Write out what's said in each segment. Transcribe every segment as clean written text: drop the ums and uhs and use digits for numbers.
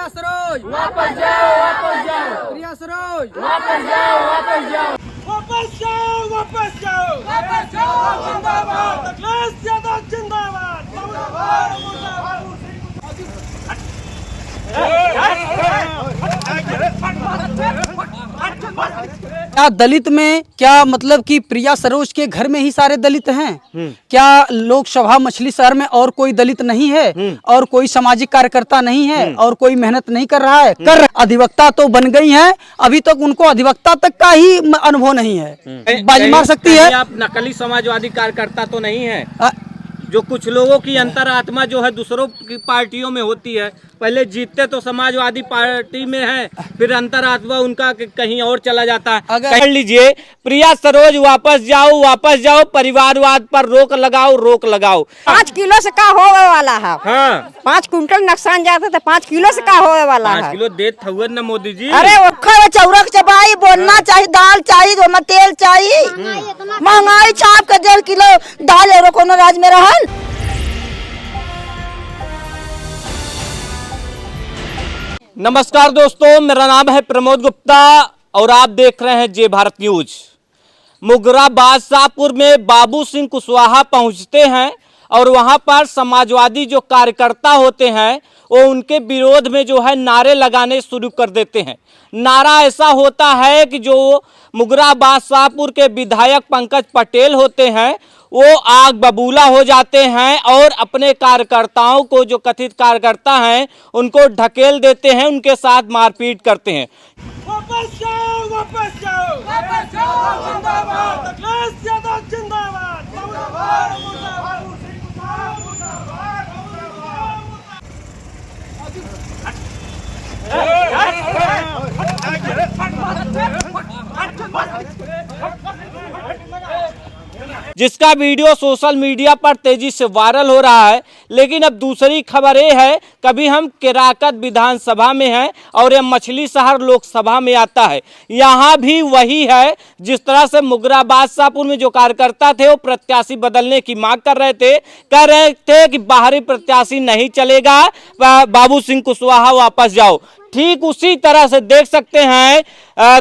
प्रिया सरोज वापस जाओ, वापस जाओ, प्रिया सरोज वापस जाओ, वापस जाओ, वापस जाओ, वापस जाओ, वापस जाओ, जिंदाबाद, अखिलेश यादव जिंदाबाद, मुर्दाबाद, मुर्दाबाद। क्या दलित में क्या मतलब कि प्रिया सरोज के घर में ही सारे दलित हैं? क्या लोकसभा मछली शहर में और कोई दलित नहीं है? और कोई सामाजिक कार्यकर्ता नहीं है? और कोई मेहनत नहीं कर रहा है? अधिवक्ता तो बन गई हैं, अभी तक उनको अधिवक्ता तक का ही अनुभव नहीं है। बाजी मार सकती है। आप नकली समाजवादी कार्यकर्ता तो नहीं है? जो कुछ लोगों की अंतरात्मा जो है दूसरों की पार्टियों में होती है, पहले जीतते तो समाजवादी पार्टी में है, फिर अंतरात्मा उनका कहीं और चला जाता है। कह लीजिए प्रिया सरोज वापस जाओ, वापस जाओ, परिवारवाद पर रोक लगाओ, रोक लगाओ। 5 किलो से का होवे वाला है? हाँ, 5 कुंटल नुकसान जाता तो 5 किलो से का होवे वाला है? 5 किलो देत हुए न मोदी जी। अरे ओखर चौरक चबाई बोलना चाहिए, दाल चाहिए, जो तेल चाहिए, महंगाई छाप के 1.5 किलो दाल एरो कोनो राज में रहल। नमस्कार दोस्तों, मेरा नाम है प्रमोद गुप्ता और आप देख रहे हैं जय भारत न्यूज। मुगरा बादशाहपुर में बाबू सिंह कुशवाहा पहुंचते हैं और वहां पर समाजवादी जो कार्यकर्ता होते हैं वो उनके विरोध में जो है नारे लगाने शुरू कर देते हैं। नारा ऐसा होता है कि जो मुगरा बादशाहपुर के विधायक पंकज पटेल होते हैं वो आग बबूला हो जाते हैं और अपने कार्यकर्ताओं को, जो कथित कार्यकर्ता हैं, उनको ढकेल देते हैं, उनके साथ मारपीट करते हैं। वापस जाओ, वापस जाओ, वापस जाओ, जिंदाबाद, अखिलेश यादव जिंदाबाद, मुर्दाबाद, मुर्दाबाद, मुर्दाबाद, जिसका वीडियो सोशल मीडिया पर तेजी से वायरल हो रहा है। लेकिन अब दूसरी खबर ये है, कभी हम केराकत विधानसभा में हैं और ये मछली शहर लोकसभा में आता है। यहाँ भी वही है, जिस तरह से मुगरा बादशाहपुर में जो कार्यकर्ता थे वो प्रत्याशी बदलने की मांग कर रहे थे, कह रहे थे कि बाहरी प्रत्याशी नहीं चलेगा, बाबू सिंह कुशवाहा वापस जाओ। ठीक उसी तरह से देख सकते हैं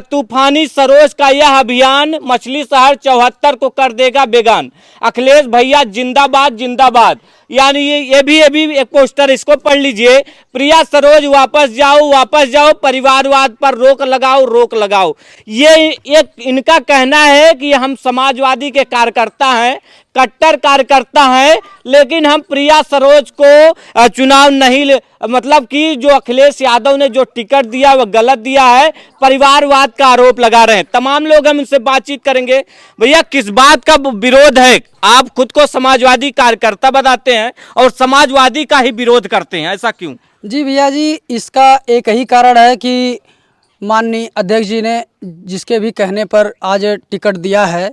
तूफानी सरोज का यह अभियान मछली शहर 74 को कर देगा बेगान। अखिलेश भैया जिंदाबाद, जिंदाबाद। यानी ये भी एक पोस्टर, इसको पढ़ लीजिए। प्रिया सरोज वापस जाओ, वापस जाओ, परिवारवाद पर रोक लगाओ, रोक लगाओ। ये एक इनका कहना है कि हम समाजवादी के कार्यकर्ता हैं, कट्टर कार्यकर्ता हैं, लेकिन हम प्रिया सरोज को चुनाव नहीं, मतलब कि जो अखिलेश यादव ने जो टिकट दिया वह गलत दिया है, परिवारवाद का आरोप लगा रहे हैं। तमाम लोग हम इनसे बातचीत करेंगे। भैया किस बात का विरोध है? आप खुद को समाजवादी कार्यकर्ता बताते हैं और समाजवादी का ही विरोध करते हैं, ऐसा क्यों? जी भैया जी, इसका एक ही कारण है कि माननीय अध्यक्ष जी ने जिसके भी कहने पर आज टिकट दिया है,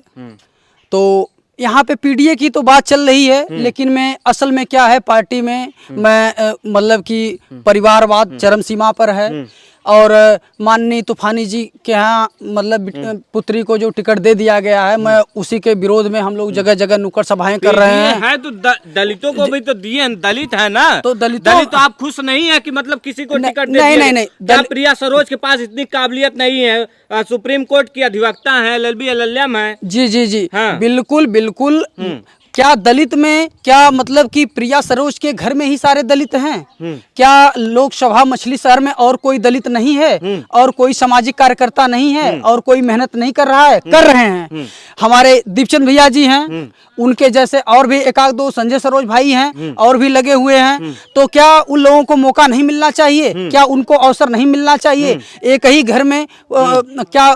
तो यहाँ पे पीडीए की तो बात चल रही है, लेकिन मैं असल में क्या है, पार्टी में मैं मतलब कि परिवारवाद चरम सीमा पर है। और माननीय तूफानी जी के यहाँ मतलब पुत्री को जो टिकट दे दिया गया है, मैं उसी के विरोध में हम लोग जगह जगह नुक्कड़ सभाएं कर रहे हैं। तो दलितों को भी तो दिए, दलित है ना, तो दलित आप खुश नहीं है कि मतलब किसी को टिकट दे दिया? नहीं, प्रिया सरोज के पास इतनी काबिलियत नहीं है, सुप्रीम कोर्ट की अधिवक्ता है, LLB LLM है। जी जी जी, हाँ। बिल्कुल बिल्कुल। क्या दलित में क्या मतलब कि प्रिया सरोज के घर में ही सारे दलित हैं? क्या लोकसभा मछली शहर में और कोई दलित नहीं है? और कोई सामाजिक कार्यकर्ता नहीं है? और कोई मेहनत नहीं कर रहा है? कर रहे हैं। हमारे दीपचंद भैया जी हैं, उनके जैसे और भी 1-2 संजय सरोज भाई हैं, और भी लगे हुए हैं। तो क्या उन लोगों को मौका नहीं मिलना चाहिए? क्या उनको अवसर नहीं मिलना चाहिए? एक ही घर में क्या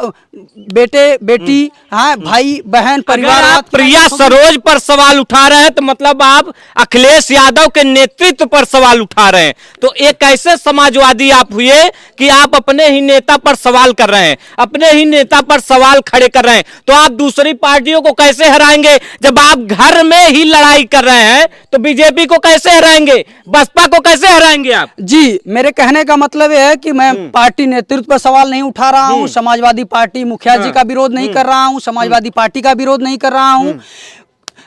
बेटे बेटी, हाँ, भाई बहन, परिवार। प्रिया सरोज पर सवाल उठा रहे हैं तो मतलब आप अखिलेश यादव के नेतृत्व पर सवाल उठा रहे हैं। तो एक ऐसे समाजवादी आप हुए कि आप अपने ही नेता पर सवाल कर रहे हैं, अपने ही नेता पर सवाल खड़े कर रहे हैं। तो आप दूसरी पार्टियों को कैसे हराएंगे? जब आप घर में ही लड़ाई कर रहे हैं तो बीजेपी को कैसे हराएंगे? बसपा को कैसे हराएंगे आप? जी, मेरे कहने का मतलब यह है कि मैं पार्टी नेतृत्व पर सवाल नहीं उठा रहा हूं, समाजवादी पार्टी मुखिया जी का विरोध नहीं कर रहा हूं, समाजवादी पार्टी का विरोध नहीं कर रहा हूं।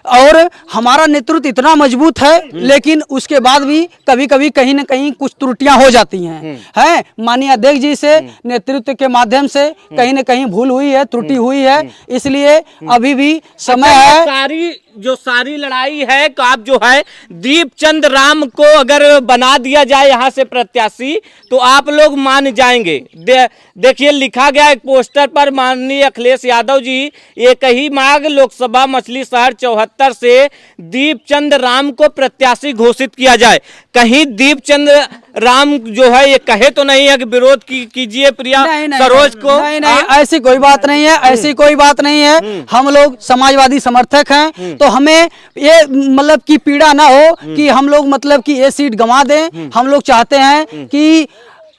और हमारा नेतृत्व इतना मजबूत है, लेकिन उसके बाद भी कभी कभी कहीं न कहीं कुछ त्रुटियां हो जाती हैं। माननीय अध्यक्ष जी से नेतृत्व के माध्यम से कहीं न कहीं भूल हुई है, त्रुटि हुई है, इसलिए अभी भी समय है। सारी लड़ाई है तो आप जो है दीपचंद राम को अगर बना दिया जाए यहाँ से प्रत्याशी तो आप लोग मान जाएंगे। देखिए लिखा गया एक पोस्टर पर, माननीय अखिलेश यादव जी एक ही मांग लोकसभा मछली शहर 74 से दीपचंद राम को प्रत्याशी घोषित किया जाए। कहीं दीपचंद राम जो है ये कहे तो नहीं है कि विरोध कीजिए प्रिया सरोज को? नहीं, ऐसी कोई बात नहीं है, ऐसी कोई बात नहीं है। हम लोग समाजवादी समर्थक हैं, तो हमें ये मतलब कि पीड़ा ना हो कि हम लोग मतलब कि ये सीट गंवा दें। हम लोग चाहते हैं कि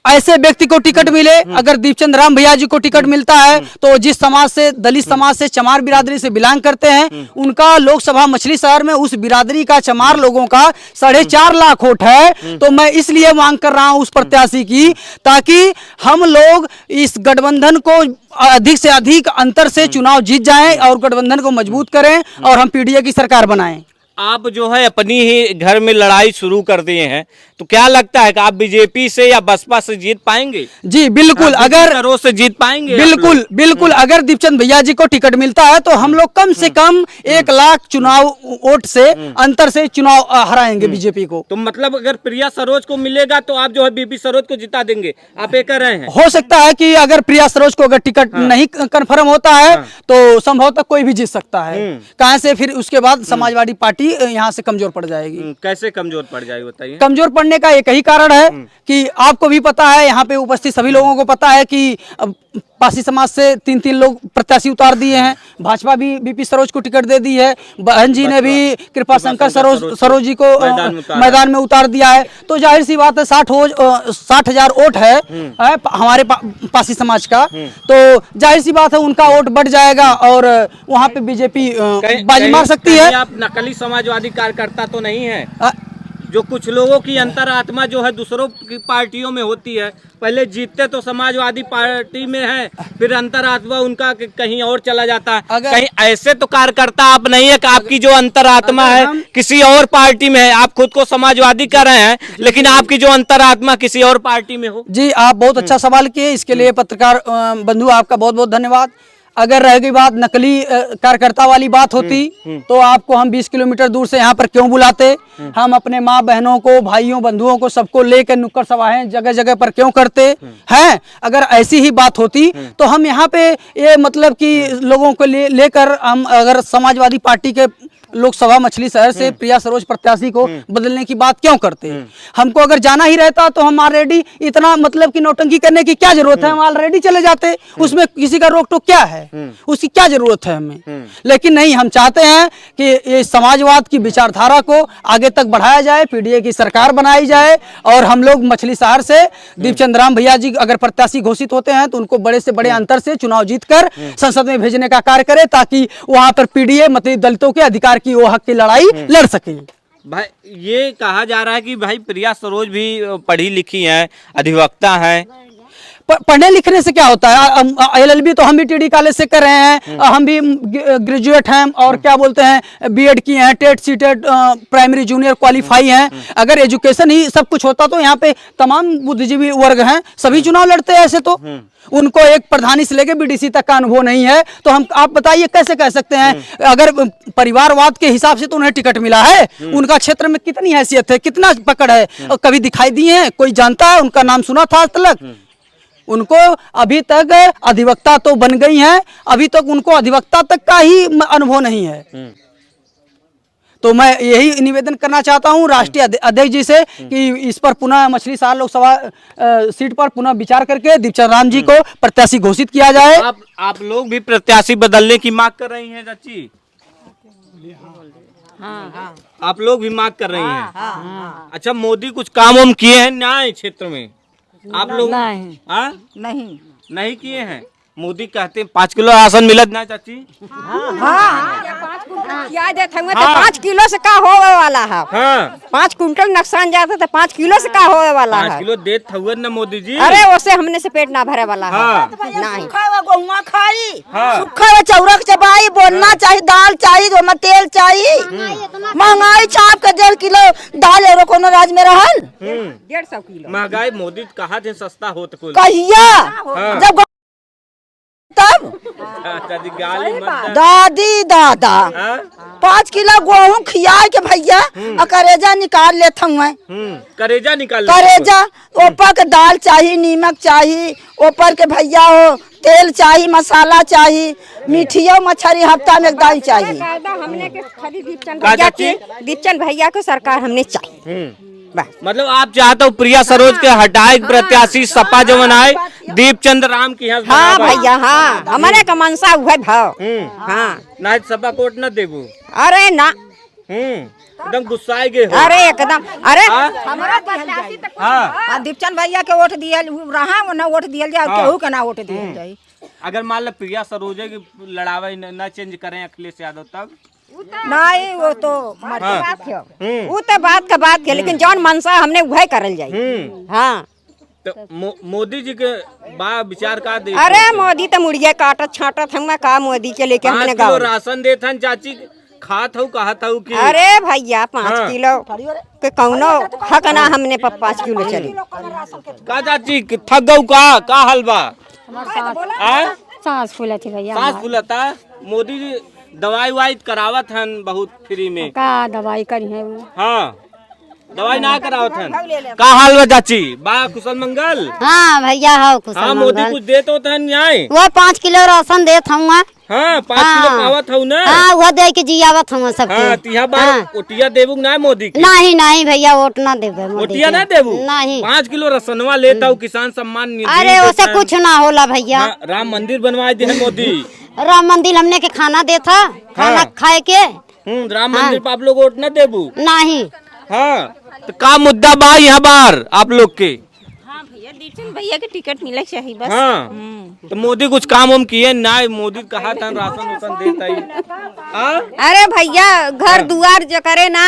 ऐसे व्यक्ति को टिकट मिले। अगर दीपचंद राम भैया जी को टिकट मिलता है तो जिस समाज से, दलित समाज से, चमार बिरादरी से बिलोंग करते हैं, उनका लोकसभा मछली शहर में उस बिरादरी का, चमार लोगों का 4.5 लाख वोट है। तो मैं इसलिए मांग कर रहा हूं उस प्रत्याशी की, ताकि हम लोग इस गठबंधन को अधिक से अधिक अंतर से चुनाव जीत जाएं और गठबंधन को मजबूत करें और हम पीडीए की सरकार बनाएं। आप जो है अपनी ही घर में लड़ाई शुरू कर दिए हैं, तो क्या लगता है कि आप बीजेपी से या बसपा से जीत पाएंगे? जी बिल्कुल, अगर सरोज से जीत पाएंगे? बिल्कुल अगर दीपचंद भैया जी को टिकट मिलता है तो हम लोग कम से कम 1 लाख चुनाव वोट से अंतर से चुनाव हराएंगे बीजेपी को। तो मतलब अगर प्रिया सरोज को मिलेगा तो आप जो है बीपी सरोज को जिता देंगे, आप ये कह रहे हैं? हो सकता है कि अगर प्रिया सरोज को अगर टिकट नहीं कंफर्म होता है तो संभवतः कोई भी जीत सकता है। कहां से फिर उसके बाद समाजवादी पार्टी यहाँ से कमजोर पड़ जाएगी। कैसे कमजोर पड़ जाएगी बताइए? कमजोर पड़ने का एक ही कारण है कि आपको भी पता है, यहाँ पे उपस्थित सभी लोगों को पता है कि पासी समाज से 3 लोग प्रत्याशी उतार दिए हैं। भाजपा भी बीपी सरोज को टिकट दे दी है। बहन जी ने भी कृपा शंकर सरोज जी को मैदान में उतार दिया है। तो जाहिर सी बात है 60,000 वोट है हमारे पासी समाज का, तो जाहिर सी बात है उनका वोट बढ़ जाएगा और वहाँ पे बीजेपी बाजी मार सकती है। आप नकली समाजवादी कार्यकर्ता तो नहीं है? जो कुछ लोगों की अंतरात्मा जो है दूसरों की पार्टियों में होती है, पहले जीतते तो समाजवादी पार्टी में है, फिर अंतरात्मा उनका कहीं और चला जाता है। कहीं ऐसे तो कार्यकर्ता आप नहीं है कि आपकी जो अंतरात्मा है किसी और पार्टी में है? आप खुद को समाजवादी कर रहे हैं लेकिन आपकी जो अंतरात्मा किसी और पार्टी में हो। जी आप बहुत अच्छा सवाल किए, इसके लिए पत्रकार बंधु आपका बहुत बहुत धन्यवाद। अगर रह गई बात नकली कार्यकर्ता वाली बात होती तो आपको हम 20 किलोमीटर दूर से यहाँ पर क्यों बुलाते? हम अपने माँ बहनों को, भाइयों बंधुओं को सबको लेकर नुक्कड़ सभाएं जगह जगह पर क्यों करते हैं? अगर ऐसी ही बात होती तो हम यहाँ पे ये मतलब कि लोगों को लेकर हम अगर समाजवादी पार्टी के लोकसभा मछली शहर से प्रिया सरोज प्रत्याशी को बदलने की बात क्यों करते? हमको अगर जाना ही रहता तो हम ऑलरेडी इतना मतलब कि नौटंकी करने की क्या जरूरत है, हम ऑलरेडी चले जाते। उसमें किसी का रोक टोक क्या है, उसकी क्या जरूरत है हमें? लेकिन नहीं, हम चाहते हैं कि ये समाजवाद की विचारधारा को आगे तक बढ़ाया जाए, पीडीए की सरकार बनाई जाए और हम लोग मछली शहर से दीपचंद राम भैया जी अगर प्रत्याशी घोषित होते हैं तो उनको बड़े से बड़े अंतर से चुनाव जीतकर संसद में भेजने का कार्य करे, ताकि वहां पर पीडीए मतलब दलितों के अधिकार की वो हक की लड़ाई लड़ सके। भाई ये कहा जा रहा है कि भाई प्रिया सरोज भी पढ़ी लिखी हैं, अधिवक्ता हैं। पढ़ने लिखने से क्या होता है? LLB तो हम भी टीडी कॉलेज से कर रहे हैं, हम भी ग्रेजुएट हैं और क्या बोलते हैं बीएड किए हैं, TET CTET primary junior qualify हैं। अगर एजुकेशन ही सब कुछ होता तो यहाँ पे तमाम बुद्धिजीवी वर्ग हैं, सभी चुनाव लड़ते हैं। ऐसे तो उनको एक प्रधानी से लेकर बीडीसी तक का अनुभव नहीं है, तो हम आप बताइए कैसे कह सकते हैं? अगर परिवारवाद के हिसाब से तो उन्हें टिकट मिला है, उनका क्षेत्र में कितनी हैसियत है, कितना पकड़ है, कभी दिखाई दिए हैं? कोई जानता है? उनका नाम सुना था आज तक? उनको अभी तक अधिवक्ता तो बन गई हैं, अभी तक उनको अधिवक्ता तक का ही अनुभव नहीं है। तो मैं यही निवेदन करना चाहता हूं राष्ट्रीय अध्यक्ष जी से कि इस पर पुनः मछली शहर लोकसभा सीट पर पुनः विचार करके दीपचंद राम जी को प्रत्याशी घोषित किया जाए। आप लोग भी प्रत्याशी बदलने की मांग कर रही हैं चाची? हाँ। आप लोग भी मांग कर रही हैं? अच्छा, मोदी कुछ काम वाम किए हैं न्याय क्षेत्र में? आप लोग नहीं किए हैं? मोदी कहते हैं 5 किलो राशन मिलत ना चाची? क्या देते हुए तो हाँ। 5 किलो से का होवे वाला है। हाँ 5 कुंटल नुकसान जाता तो 5 किलो से का होवे वाला 5 है। किलो देत हुए ना मोदी जी। अरे उससे हमने से पेट ना भरे वाला है। हाँ। नहीं गेहुआ खाई, हाँ सूखा चौरक चबाई, बोलना चाहिए, दाल चाहिए, जो तेल चाहिए। महंगाई छाप के 1.5 किलो दाल एरो कोनो राज में रहल 150 किलो। महंगाई मोदी कहा थे सस्ता होत कुल। कहिया हाँ। जब तब दादी गाली मत दे। दादी दादा हाँ? 5 किलो गेहूँ खिया के भैया और करेजा निकाल लेता हूँ। करेजा निकाल लो। करेजा ऊपर के दाल चाहिए, नीमक चाहिए, ऊपर के भैया हो तेल चाहिए, मसाला चाहिए, मिठियो मछली हफ्ता में एक दाल चाहिए। हमने के खाली दीपचंद भैया को सरकार हमने चाहिए। मतलब आप चाहते हो प्रिया सरोज के हटाए प्रत्याशी सपा जवन आए दीपचंद राम की यहाँ हाँ भैया हाँ, हमारे का मनसा हुआ भाव। हाँ ना सपा कोट न देबू। अरे ना एकदम गुस्साए गए हो। अरे एकदम अरे हाँ दीपचंद भैया के वोट दिया रहा ना वोट दिया जाए, केहू के ना वोट दिया जाए। अगर मान लो प्रिया सरोज की लड़ावा न चेंज करें अखिलेश यादव तब नहीं वो तो बात है, वो तो बात का बात है, लेकिन जौन मनसा हमने वह करल जाए। हाँ तो मोदी जी के बा विचार का दे। अरे मोदी तो मुड़िया काटत छाटत हम का मोदी के लेके हमने 5 किलो राशन देथन चाची खात हूँ कहत हूँ कि अरे भैया 5 किलो के कौनो हक ना हमने 5 किलो चली। का चाची थक गऊ का हलवा सांस फूला थी भैया। सांस फूलता। मोदी जी दवाई वाई करावत हन बहुत फ्री में। का दवाई करी है वो? हाँ दवाई ना करावत हन। का हाल बा चाची बा कुशल मंगल। हाँ भैया हो कुशल हाँ मोदी कुछ देत होता है न्याय। वो 5 किलो राशन देत हूँ। हाँ 5 किलो पावत हूँ ना। हाँ वो दे के जियावत हूँ सबके। हाँ तिहा बार ओटिया देबू ना मोदी के। नहीं नहीं भैया वोट ना देवे मोदी ओटिया के। ना देबू। नहीं 5 किलो रसनवा लेता हूँ किसान सम्मान निधि अरे देता उसे है। कुछ ना होला भैया। हाँ, राम मंदिर बनवाए दे मोदी। राम मंदिर हमने के खाना देता खाना खाए के। राम मंदिर पर आप लोग वोट न देबू। नहीं हाँ तो का मुद्दा बा यहाँ बार आप लोग के। हाँ भैया दीपचंद भैया के टिकट मिले चाहिए बस। हाँ तो मोदी कुछ काम हम किए ना। मोदी कहा था राशन वासन देता ही। अरे भैया घर दुआर जो करे ना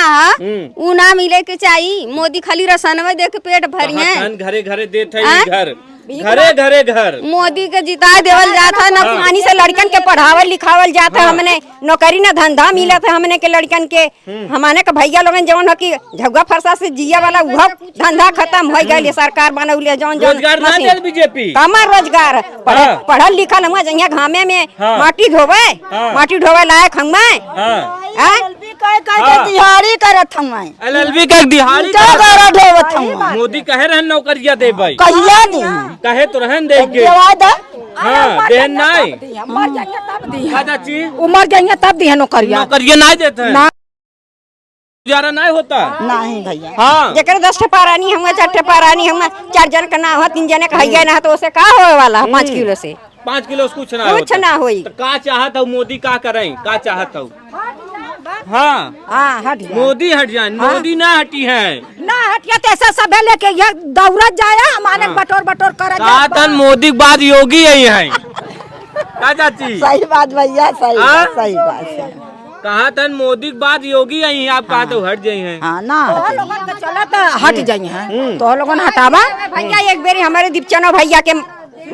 उ ना मिले के चाहिए। मोदी खाली रसनवा दे के पेट भरिए। घरे घरे देता ही घर घरे घरे घर। मोदी के जिता देवल जाता न पानी से लड़कन के पढ़ावल लिखावल जाता। हमने नौकरी न धंधा मिला था हमने के लड़कन के। हमारे के भैया लोगन जवन हो कि झगड़ा फरसा से जिया वाला वह धंधा खत्म हो गए। सरकार बनौले जौन जौन रोजगार ना दे बीजेपी। कमर रोजगार पढ़ल लिखल हम जहिया घामे में माटी ढोवे लायक हम दिहाड़ी करत हम LLB का दिहाड़ी ढोवत हम। मोदी कहे रहन नौकरिया दे भाई कहिया दी कहे तो रहन दे के। हाँ देन नहीं चाची उमर जाइए तब दी है नौकरिया नहीं देते हैं। गुजारा नहीं होता नहीं भैया। हाँ जेकर 10 ठे पारानी हम 4 ठे पारानी हम 4 जन का ना हो 3 जने का हइया ना तो उसे का होए वाला 5 किलो से 5 किलो से कुछ ना कुछ ना होई। तो का चाहत हो मोदी का करें का चाहत हो। हाँ हाँ हट गया। मोदी हट जाए। मोदी ना हटी है ना हटिया तो ऐसा सब लेके ये दौड़त जाया हमारे बटोर कर तन मोदी के बाद योगी है का चाची। सही बात भैया सही बात कहा तन मोदी के बाद योगी आई आप कहा तो हट जाये हैं। हाँ ना चला तो हट जाइए तो लोगन हटावा भैया। एक बेरी हमारे दीपचंद भैया के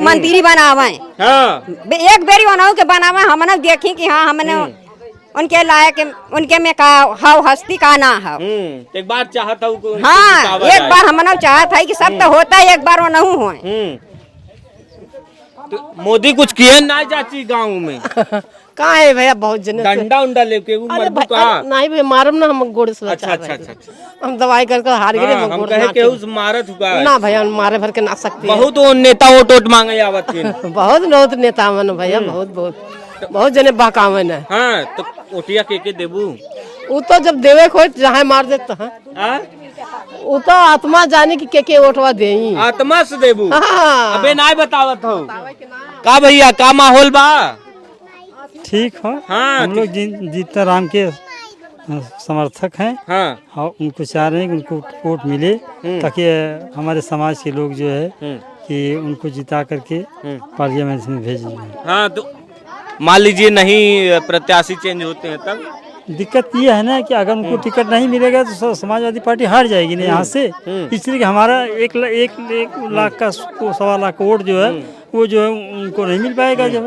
मंदिर बनावे। हाँ एक बेरी बनाओ के बनावे हमने देखी कि हाँ हमने उनके लायक उनके में का हाउ हस्ती का ना है। एक बार चाहता हूँ। हाँ एक बार हमने चाहता है कि सब तो होता है एक बार वो नहीं हुए। तो मोदी कुछ किए ना चाची गाँव में। कहाँ है भैया बहुत जने डंडा उंडा लेके नहीं भैया मारम ना हम गोड़ से अच्छा हम दवाई करके हार गए। हम कहे के उस मारत हुआ ना भैया मारे भर के ना सकते। बहुत नेता वोट मांगे आवत बहुत नेता मन भैया बहुत जने बहकावन है। हाँ तो ओटिया के देबू वो तो जब देवे को जहाँ मार देता है वो तो आत्मा जाने की के वोटवा दे आत्मा से देबू। हाँ। अबे ना बतावत हो का भैया का माहौल बा। ठीक हो। हाँ हम लोग जीता राम के समर्थक हैं। हाँ और उनको चाह रहे हैं कि उनको वोट मिले ताकि हमारे समाज के लोग जो है कि उनको जिता करके पार्लियामेंट में भेजे। हाँ तो मान लीजिए नहीं प्रत्याशी चेंज होते हैं तब? दिक्कत ये है ना कि अगर उनको टिकट नहीं मिलेगा तो समाजवादी पार्टी हार जाएगी ना यहाँ से। इसलिए कि हमारा एक लाख का 1.25 लाख वोट जो है वो जो है उनको नहीं मिल पाएगा जब।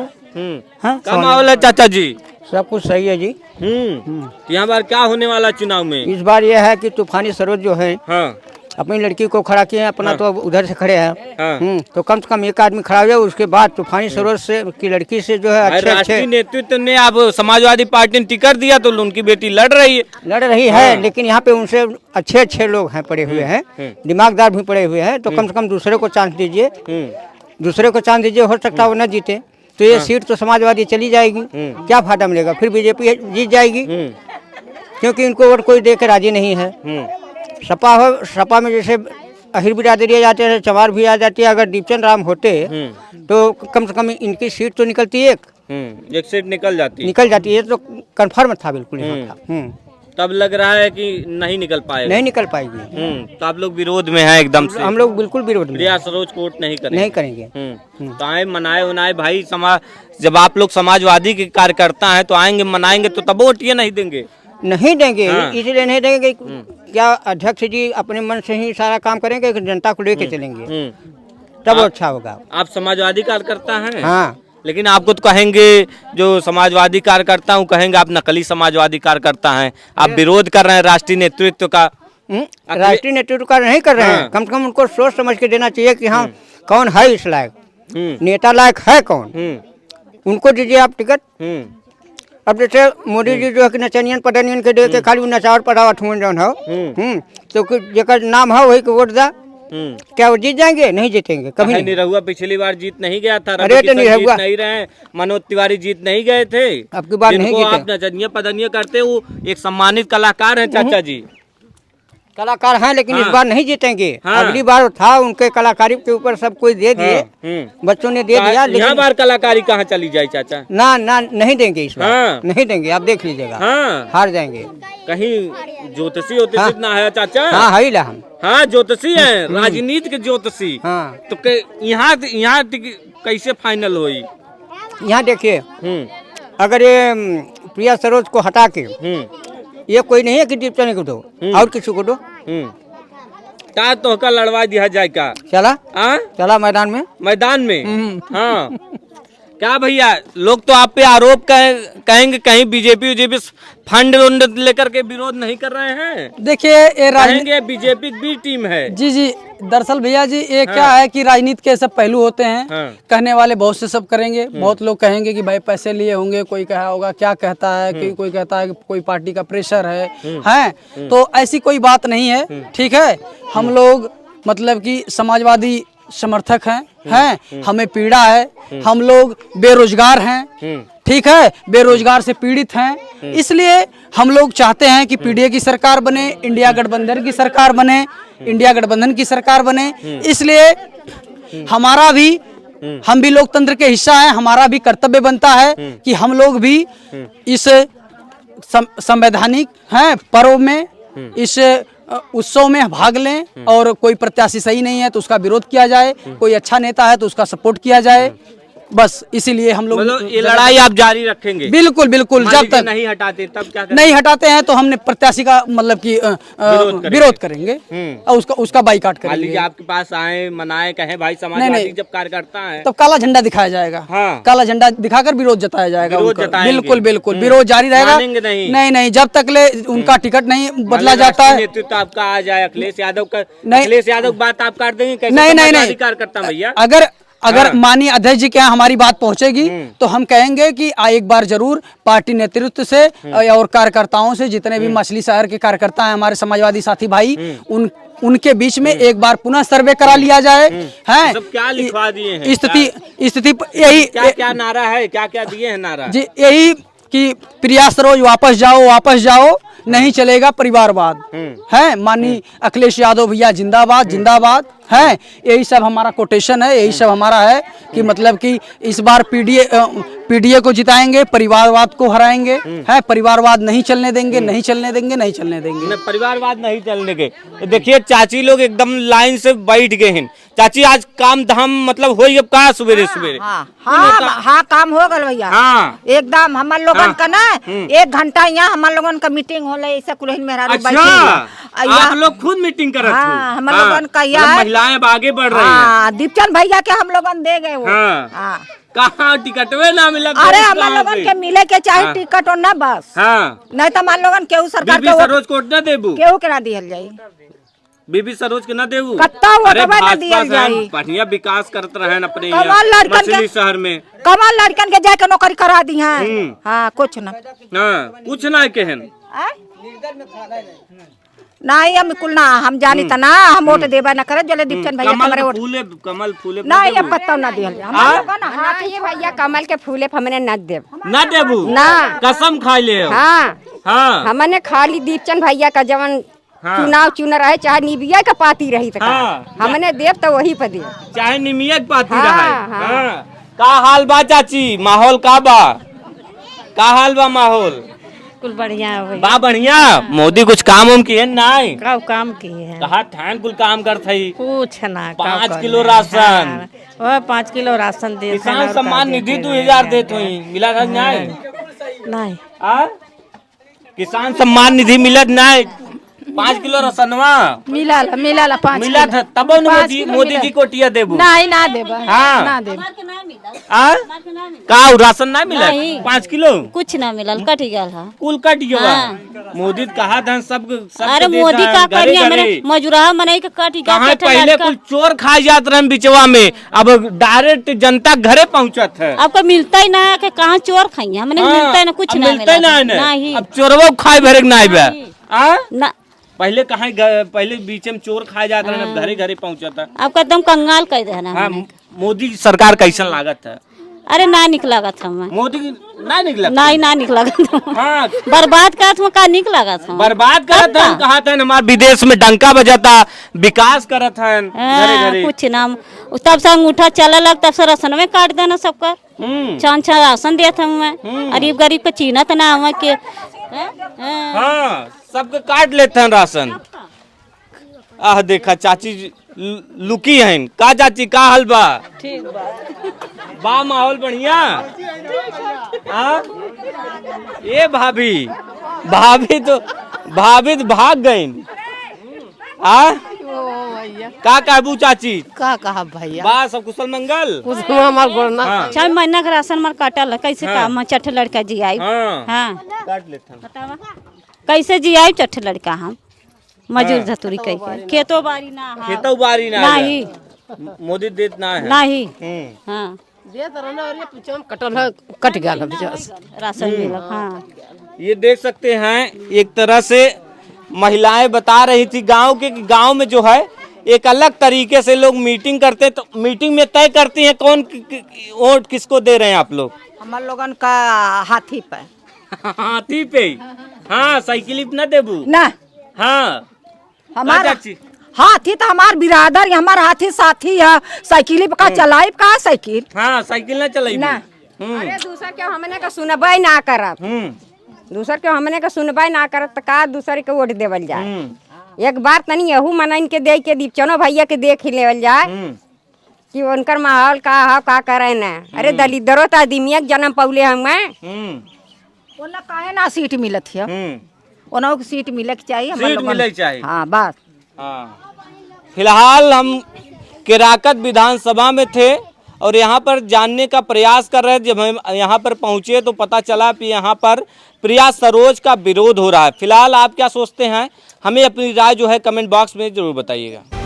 हाँ, क्या माहौल है चाचा जी? सब कुछ सही है जी। यहाँ बार क्या होने वाला चुनाव में? इस बार यह है कि तूफानी सरोज जो है अपनी लड़की को खड़ा किए हैं, अपना तो अब उधर से खड़े हैं। तो कम से कम एक आदमी खड़ा हो जाए, उसके बाद तूफानी सरोज से की लड़की से जो है अच्छे राष्ट्रीय नेतृत्व ने अब समाजवादी पार्टी ने टिकट दिया तो उनकी बेटी लड़ रही है। लेकिन यहाँ पे उनसे अच्छे लोग हैं, पड़े हुए हैं, दिमागदार भी पड़े हुए हैं। तो कम से कम दूसरे को चांस दीजिए, हो सकता है वो न जीते तो ये सीट तो समाजवादी चली जाएगी, क्या फायदा मिलेगा? फिर बीजेपी जीत जाएगी, क्योंकि इनको वोट कोई दे के राजी नहीं है। सपा में जैसे अहिर बिरादरी आ जाते हैं, चमार भी आ जाती है। अगर दीपचंद राम होते तो कम से कम इनकी सीट तो निकलती, एक सीट निकल जाती है, तो कंफर्म था, बिल्कुल यहाँ था। तब लग रहा है कि नहीं निकल पाएगी। तो आप लोग विरोध में हैं एकदम से? हम लोग बिल्कुल विरोध में। प्रिया सरोज को वोट नहीं करेंगे। तो आए मनाए उनाए भाई समाज, जब आप लोग समाजवादी के कार्यकर्ता हैं तो आएंगे मनाएंगे तो तब वोट ये नहीं देंगे? इसलिए नहीं देंगे। क्या अध्यक्ष जी अपने मन से ही सारा काम करेंगे कि जनता को लेके चलेंगे, तब अच्छा होगा। आप समाजवादी कार्यकर्ता हैं? हाँ। लेकिन आपको तो कहेंगे जो समाजवादी कार्यकर्ता हूँ, कहेंगे आप नकली समाजवादी कार्यकर्ता हैं, आप विरोध कर रहे हैं राष्ट्रीय नेतृत्व का। राष्ट्रीय नेतृत्व का नहीं कर रहे हैं। कम से कम उनको सोच समझ के देना चाहिए कि हाँ कौन है इस लायक, नेता लायक है कौन, उनको दीजिए आप टिकट। अब जैसे मोदी जी जो है कि नचनियन पटनियन के दे के खाली नचावट पढ़ावा ठुमन जौन हो, तो जेकर नाम है वही को वोट दा, क्या वो जीत जाएंगे? नहीं जीतेंगे कभी नहीं। निरहुआ पिछली बार जीत नहीं गया था, अरे तो निरहुआ नहीं रहे, मनोज तिवारी जीत नहीं गए थे, अब की बार नहीं जीते। आप नचनिया पदनिया करते हो, एक सम्मानित कलाकार हैं चाचा जी, कलाकार हैं, लेकिन हाँ। इस बार नहीं जीतेंगे। हाँ। अगली बार था उनके कलाकारी के ऊपर सब कोई दे दिए, बच्चों ने दे दिया। यहाँ बार कलाकारी कहाँ चली जाए चाचा? ना नहीं देंगे इस बार। हाँ। नहीं देंगे, आप देख लीजिएगा। हार जाएंगे। कहीं ज्योतिषी होते कितना है चाचा? हाँ है ला हम। हाँ ज्योतिषी है, राजनीति के ज्योतिषी। हाँ। तो यहाँ कैसे फाइनल हुई? यहाँ देखिए, अगर ये प्रिया सरोज को हटा के ये कोई नहीं है कि दीपचंद को दो और किसी को दो, क्या तो का लड़वा दिया जाए का? चला मैदान में। हाँ क्या भैया, लोग तो आप पे आरोप कहेंगे कहीं बीजेपी फंड लेकर के विरोध नहीं कर रहे हैं। देखिए ये बीजेपी की टीम है। जी दरअसल भैया जी ये क्या है कि राजनीति के सब पहलू होते हैं। कहने वाले बहुत से सब करेंगे, बहुत लोग कहेंगे कि भाई पैसे लिए होंगे, कोई कहा होगा क्या कहता है कि कोई कहता है कि कोई पार्टी का प्रेशर है। तो ऐसी कोई बात नहीं है, ठीक है। हम लोग मतलब कि समाजवादी समर्थक हैं, हमें पीड़ा है, हम लोग बेरोजगार हैं, ठीक है, बेरोजगार से पीड़ित हैं। इसलिए हम लोग चाहते हैं कि पीडीए की सरकार बने, इंडिया गठबंधन की सरकार बने, इसलिए हमारा भी, हम भी लोकतंत्र के हिस्सा हैं, हमारा भी कर्तव्य बनता है कि हम लोग भी इस संवैधानिक पर्व में, इस उत्सव में भाग लें। और कोई प्रत्याशी सही नहीं है तो उसका विरोध किया जाए, कोई अच्छा नेता है तो उसका सपोर्ट किया जाए, बस इसीलिए हम लोग ये लड़ाई आप जारी रखेंगे? बिल्कुल जब तक नहीं हटाते तब क्या करेंगे? नहीं हटाते हैं तो हमने प्रत्याशी का मतलब कि विरोध करेंगे और उसका बाइकाट करेंगे। मान लीजिए आपके पास आए मनाए कहे भाई समाजवादी जब कार्यकर्ता है तब काला झंडा दिखाया जाएगा। काला झंडा दिखाकर विरोध जताया जाएगा। बिल्कुल विरोध जारी रहेगा। नहीं जब तक ले उनका टिकट नहीं बदला जाता है। नेतृत्व आपका आ जाए, अखिलेश यादव बात आप काट देंगे? नहीं कार्यकर्ता भैया, अगर माननीय अध्यक्ष जी के यहाँ हमारी बात पहुंचेगी तो हम कहेंगे कि एक बार जरूर पार्टी नेतृत्व से और कार्यकर्ताओं से, जितने भी मछली शहर के कार्यकर्ता हैं हमारे समाजवादी साथी भाई, उनके बीच में एक बार पुनः सर्वे करा लिया जाए। हैं क्या लिखवा दिए हैं? स्थिति यही क्या नारा है, क्या दिए हैं नारा जी? यही कि प्रिया सरोज वापस जाओ, नहीं चलेगा परिवारवाद है। माननीय अखिलेश यादव भैया जिंदाबाद है। यही सब हमारा कोटेशन है, यही सब हमारा है कि मतलब कि इस बार पीडीए को जिताएंगे, परिवारवाद को हराएंगे, है परिवारवाद नहीं चलने देंगे, नहीं चलने देंगे, नहीं चलने देंगे। परिवारवाद नहीं चलने के। देखिए चाची लोग एकदम लाइन से बैठ गए हैं। चाची आज काम धाम मतलब हो अब कहा सवेरे सवेरे? हाँ काम हो गल भैया। हाँ एकदम हमार लोगन का ना 1 घंटा यहाँ हमार लोगन का मीटिंग होला ऐसा कुलहिन मेहरारू अच्छा आप लोग खुद मीटिंग कर रहे थे? हाँ हमार लोगन का महिलाएं अब आगे बढ़ रही हैं। दीपचंद भैया के हम लोगन दे गए वो। हाँ। कहाँ टिकटवे ना मिला? अरे हमार लोगन के मिले के चाहे टिकट हो ना बस। हाँ नहीं तो हमार लोगन केहू सरकार बीबी सरोज को न देबू, केहू के ना दिहल जाई, बीबी सरोज के न देबू। कत्ता वो अरे दबा ना दिहल जाई। बढ़िया विकास करते रहे अपने कमाल लड़कन के मछली शहर में। कमाल लड़कन के जाके नौकरी करा दी हैं। हाँ कुछ ना। हाँ कुछ ना कहन नहीं हम कुल ना हम जानी त ना हम वोट देबा ना करे जले दीपचंद भैया हमारे वोट कमल फूले नहीं ये पत्ता ना दिहल जाई। हमार लोगन हाँ ये भैया कमल के फूले हमने न देव ना देबू ना कसम खा ले। हाँ हाँ हमने खाली दीपचंद भैया का जवन चुनाव चुन रहे चाहे निबिया का पाती रही था हमने देव तो वही पे दे चाहे निमिया पाती हाँ, रहा। हाँ। का हाल बा चाची? माहौल का बा? का हाल बा माहौल? कुल बढ़िया बा बढ़िया। मोदी कुछ काम उम किए नहीं? काम किए हैं कहा ठान कुल काम कर थई? कुछ ना 5 किलो राशन, वह 5 किलो राशन दे किसान सम्मान निधि 2000 देत हुई, मिला था नहीं? नहीं आ? किसान सम्मान निधि मिलत नहीं? 5 किलो राशनवा मिला 5 मिला था तब मोदी जी को टिया देबू? नहीं ना देबा हाँ ना देबा का राशन ना मिला? 5 किलो कुछ ना मिलल कट गया था कुल कट गया। मोदी कहा था सब अरे मोदी का करिए हमारे मजूरा मनाई के कट गया। पहले कुल चोर खाए जात रहे बिचवा में, अब डायरेक्ट जनता घरे पहुंचत है। आपको मिलता ही ना कि कहाँ चोर खाई हमने मिलता है ना कुछ ना मिलता ही ना। अब चोरवा खाए भरे ना पहले कहाँ पहले बीच में चोर खाए जाता है, घरे घरे पहुंचता। आपका एकदम कंगाल कर देना। हाँ मोदी सरकार कैसा लागत है? अरे ना निकला था मोदी ना निकला ना निकला हाँ बर्बाद का का निकला था बर्बाद करत है। कहा था हमारे विदेश में डंका बजाता विकास करत है घरे घरे कुछ ना। तब से अंगूठा चला लग तब से राशन में काट देना सबका छान राशन दिया था मैं गरीब गरीब का चीना तो ना हुआ के हाँ सबके काट लेते हैं राशन। आह देखा चाची लुकी है का चाची का हाल बा? ठीक बा माहौल बढ़िया। ये भाभी तो भाग गई। का कहबू चाची? का कहा भैया बा सब कुशल मंगल? हमार गोरना 6 महीना का राशन मार काटल कैसे काम चठ लड़का जी आई। हाँ काट लेते हैं। बतावा कैसे जी आई चठ लड़का हम मजूर धतुरी कह के खेतो बारी ना खेतो बारी ना नहीं मोदी देत ना है नहीं। हाँ कट गया राशन मिला। हाँ ये देख सकते हैं एक तरह से महिलाएं बता रही थी गांव में जो है एक अलग तरीके से लोग मीटिंग करते, तो मीटिंग में तय करती हैं कौन वोट किसको दे रहे हैं आप लोग? हमार लोगन का हाथी पे हाथी पे। हाँ साइकिल न देबू ना। हाँ हमारा हाथी तो हमार बिरादर हमार हाथी साथी है। साइकिल का चलाई का साइकिल? हाँ साइकिल ना चलाई ना। अरे दूसर के हमने का सुनबे ना करत दूसर के हमने का सुनबे ना करत तो का दूसरे के वोट देवल जाए। एक बार तनी यहू मनन के दे के दीपचनो भैया के देख ही लेवल जाए कि उनकर माहौल का करे ना। अरे दलिदरो तो आदमिया जन्म पौले हमें ओला काहे ना सीट मिलत है? ओना को सीट मिले के चाहिए, सीट मिले चाहिए। हाँ बस। हाँ फिलहाल हम केराकत विधानसभा में थे और यहाँ पर जानने का प्रयास कर रहे थे। जब हम यहाँ पर पहुँचे तो पता चला कि यहाँ पर प्रिया सरोज का विरोध हो रहा है। फिलहाल आप क्या सोचते हैं? हमें अपनी राय जो है कमेंट बॉक्स में जरूर बताइएगा।